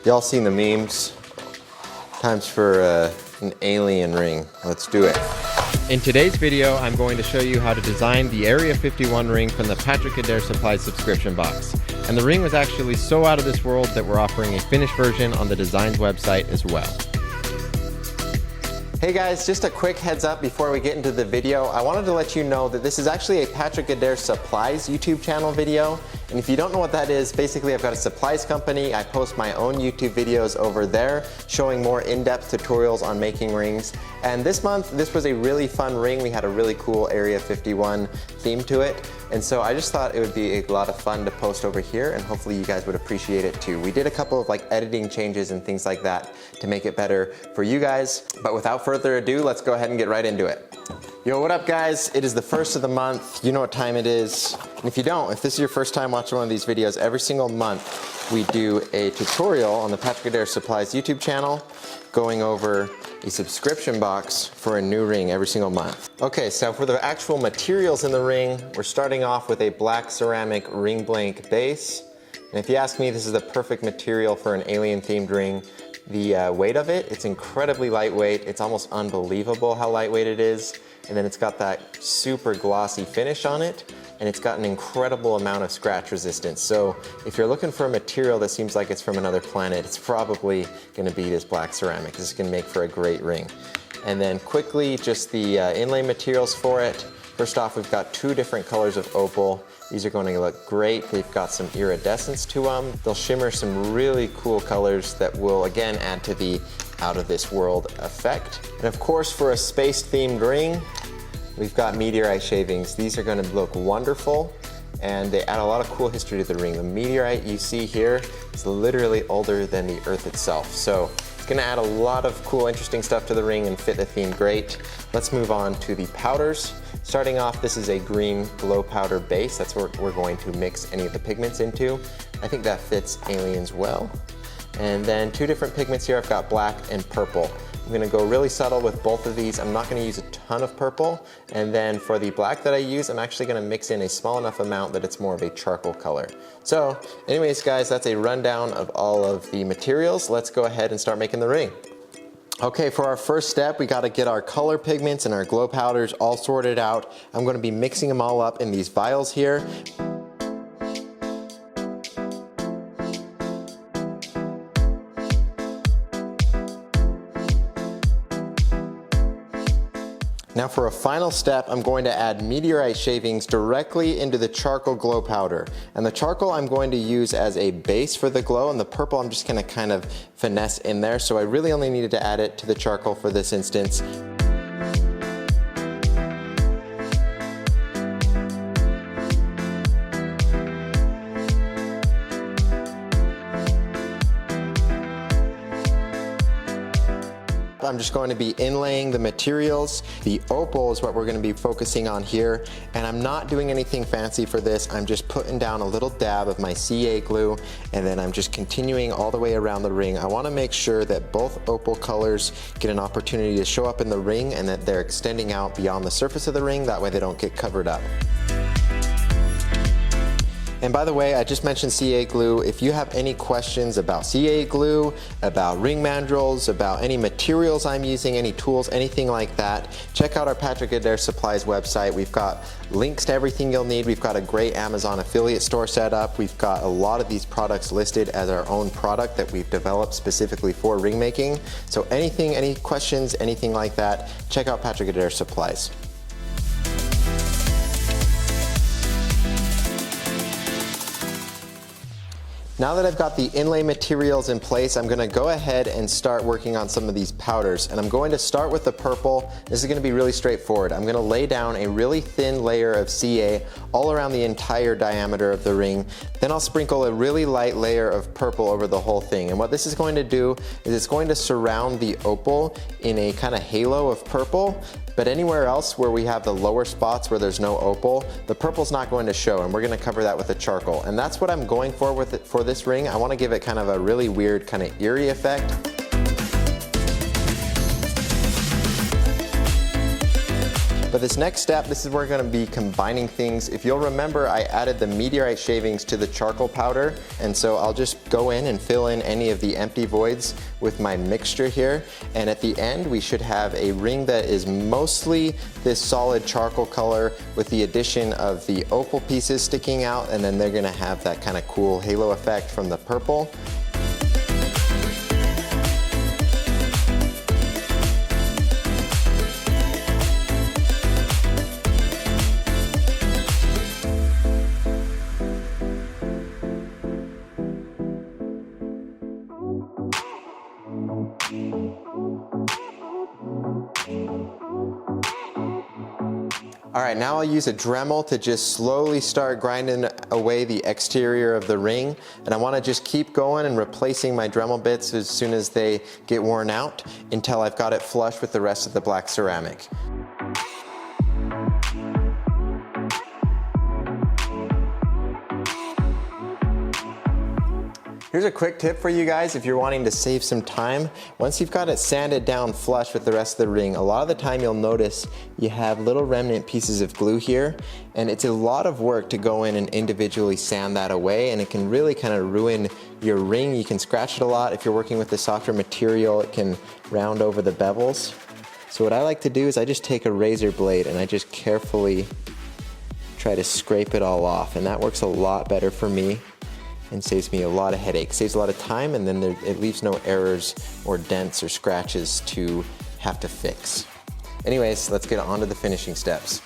Y'all seen the memes? Times for an alien ring. Let's do it. In today's video, I'm going to show you how to design the Area 51 ring from the Patrick Adair Supplies subscription box. And the ring was actually so out of this world that we're offering a finished version on the Designs website as well. Hey guys, just a quick heads up before we get into the video. I wanted to let you know that this is actually a Patrick Adair Supplies YouTube channel video. And if you don't know what that is, basically I've got a supplies company. I post my own YouTube videos over there showing more in-depth tutorials on making rings. And this month, this was a really fun ring. We had a really cool Area 51 theme to it. And so I just thought it would be a lot of fun to post over here, and hopefully you guys would appreciate it too. We did a couple of editing changes and things like that to make it better for you guys. But without further ado, let's go ahead and get right into it. Yo, what up guys? It is the first of the month. You know what time it is. And if you don't, if this is your first time watching one of these videos, every single month we do a tutorial on the Patrick Adair Supplies YouTube channel going over a subscription box for a new ring every single month. Okay, so for the actual materials in the ring, we're starting off with a black ceramic ring blank base. And if you ask me, this is the perfect material for an alien themed ring. The weight of it, it's incredibly lightweight. It's almost unbelievable how lightweight it is. And then it's got that super glossy finish on it, and it's got an incredible amount of scratch resistance. So if you're looking for a material that seems like it's from another planet, it's probably gonna be this black ceramic. This is gonna make for a great ring. And then quickly, just the inlay materials for it. First off, we've got two different colors of opal. These are going to look great. They've got some iridescence to them. They'll shimmer some really cool colors that will again add to the out of this world effect. And of course, for a space themed ring, we've got meteorite shavings. These are going to look wonderful, and they add a lot of cool history to the ring. The meteorite you see here is literally older than the Earth itself. So it's gonna add a lot of cool, interesting stuff to the ring and fit the theme great. Let's move on to the powders. Starting off, this is a green glow powder base. That's what we're going to mix any of the pigments into. I think that fits aliens well. And then two different pigments here. I've got black and purple. I'm gonna go really subtle with both of these. I'm not gonna use a ton of purple. And then for the black that I use, I'm actually gonna mix in a small enough amount that it's more of a charcoal color. So anyways, guys, that's a rundown of all of the materials. Let's go ahead and start making the ring. Okay, for our first step, we gotta get our color pigments and our glow powders all sorted out. I'm gonna be mixing them all up in these vials here. Now for a final step, I'm going to add meteorite shavings directly into the charcoal glow powder. And the charcoal I'm going to use as a base for the glow, and the purple I'm just gonna kind of finesse in there. So I really only needed to add it to the charcoal for this instance. I'm just going to be inlaying the materials. The opal is what we're going to be focusing on here, and I'm not doing anything fancy for this. I'm just putting down a little dab of my CA glue, and then I'm just continuing all the way around the ring. I want to make sure that both opal colors get an opportunity to show up in the ring and that they're extending out beyond the surface of the ring. That way they don't get covered up. And by the way, I just mentioned CA glue. If you have any questions about CA glue, about ring mandrels, about any materials I'm using, any tools, anything like that, check out our Patrick Adair Supplies website. We've got links to everything you'll need. We've got a great Amazon affiliate store set up. We've got a lot of these products listed as our own product that we've developed specifically for ring making. So anything, any questions, anything like that, check out Patrick Adair Supplies. Now that I've got the inlay materials in place, I'm gonna go ahead and start working on some of these powders. And I'm going to start with the purple. This is gonna be really straightforward. I'm gonna lay down a really thin layer of CA all around the entire diameter of the ring. Then I'll sprinkle a really light layer of purple over the whole thing. And what this is going to do is it's going to surround the opal in a kind of halo of purple. But anywhere else where we have the lower spots where there's no opal, the purple's not going to show, and we're going to cover that with the charcoal. And that's what I'm going for with it for this ring. I want to give it kind of a really weird, kind of eerie effect. But this next step, this is where we're gonna be combining things. If you'll remember, I added the meteorite shavings to the charcoal powder, and so I'll just go in and fill in any of the empty voids with my mixture here. And at the end, we should have a ring that is mostly this solid charcoal color with the addition of the opal pieces sticking out, and then they're gonna have that kind of cool halo effect from the purple. All right, now I'll use a Dremel to just slowly start grinding away the exterior of the ring. And I want to just keep going and replacing my Dremel bits as soon as they get worn out until I've got it flush with the rest of the black ceramic. Here's a quick tip for you guys if you're wanting to save some time. Once you've got it sanded down flush with the rest of the ring, a lot of the time you'll notice you have little remnant pieces of glue here, and it's a lot of work to go in and individually sand that away, and it can really kind of ruin your ring. You can scratch it a lot. If you're working with the softer material, it can round over the bevels. So what I like to do is I just take a razor blade and I just carefully try to scrape it all off, and that works a lot better for me and saves me a lot of headaches, saves a lot of time, and then it leaves no errors or dents or scratches to have to fix. Anyways, let's get on to the finishing steps.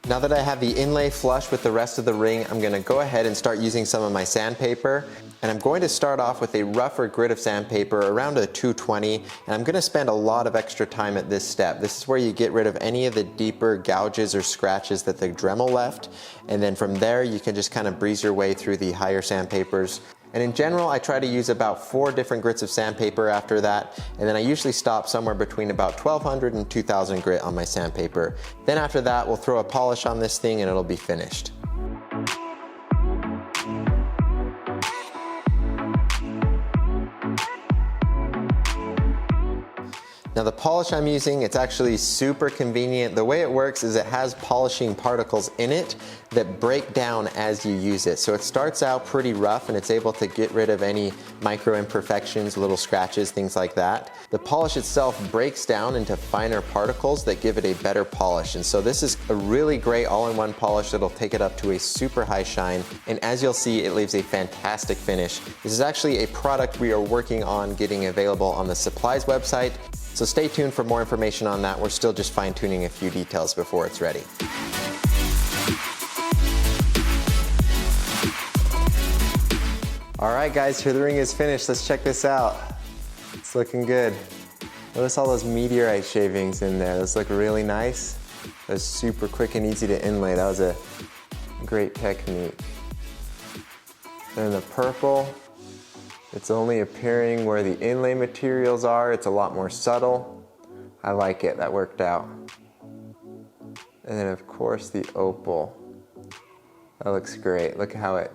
Now that I have the inlay flush with the rest of the ring, I'm gonna go ahead and start using some of my sandpaper. And I'm going to start off with a rougher grit of sandpaper around a 220, and I'm gonna spend a lot of extra time at this step. This is where you get rid of any of the deeper gouges or scratches that the Dremel left, and then from there you can just kind of breeze your way through the higher sandpapers. And in general, I try to use about 4 different grits of sandpaper after that, and then I usually stop somewhere between about 1200 and 2000 grit on my sandpaper. Then after that, we'll throw a polish on this thing and it'll be finished. Now the polish I'm using, it's actually super convenient. The way it works is it has polishing particles in it that break down as you use it. So it starts out pretty rough and it's able to get rid of any micro imperfections, little scratches, things like that. The polish itself breaks down into finer particles that give it a better polish. And so this is a really great all-in-one polish that'll take it up to a super high shine. And as you'll see, it leaves a fantastic finish. This is actually a product we are working on getting available on the Supplies website. So stay tuned for more information on that. We're still just fine-tuning a few details before it's ready. All right, guys, here the ring is finished. Let's check this out. It's looking good. Notice all those meteorite shavings in there. Those look really nice. That was super quick and easy to inlay. That was a great technique. Then the purple. It's only appearing where the inlay materials are. It's a lot more subtle. I like it, that worked out. And then of course the opal. That looks great. Look how it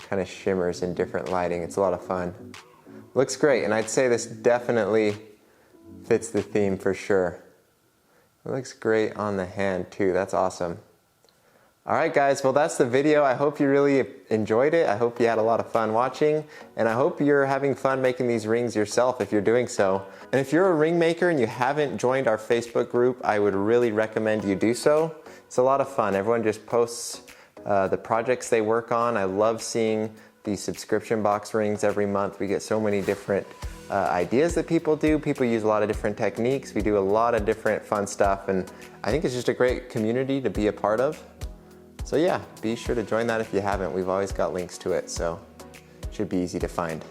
kind of shimmers in different lighting. It's a lot of fun. Looks great, and I'd say this definitely fits the theme for sure. It looks great on the hand too, that's awesome. Alright guys, well that's the video. I hope you really enjoyed it. I hope you had a lot of fun watching, and I hope you're having fun making these rings yourself if you're doing so. And if you're a ring maker and you haven't joined our Facebook group, I would really recommend you do so. It's a lot of fun. Everyone just posts the projects they work on. I love seeing these subscription box rings every month. We get so many different ideas that people do. People use a lot of different techniques. We do a lot of different fun stuff, and I think it's just a great community to be a part of. So yeah, be sure to join that if you haven't. We've always got links to it, so it should be easy to find.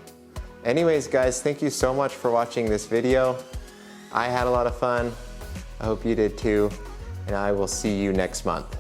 Anyways guys, thank you so much for watching this video. I had a lot of fun. I hope you did too, and I will see you next month.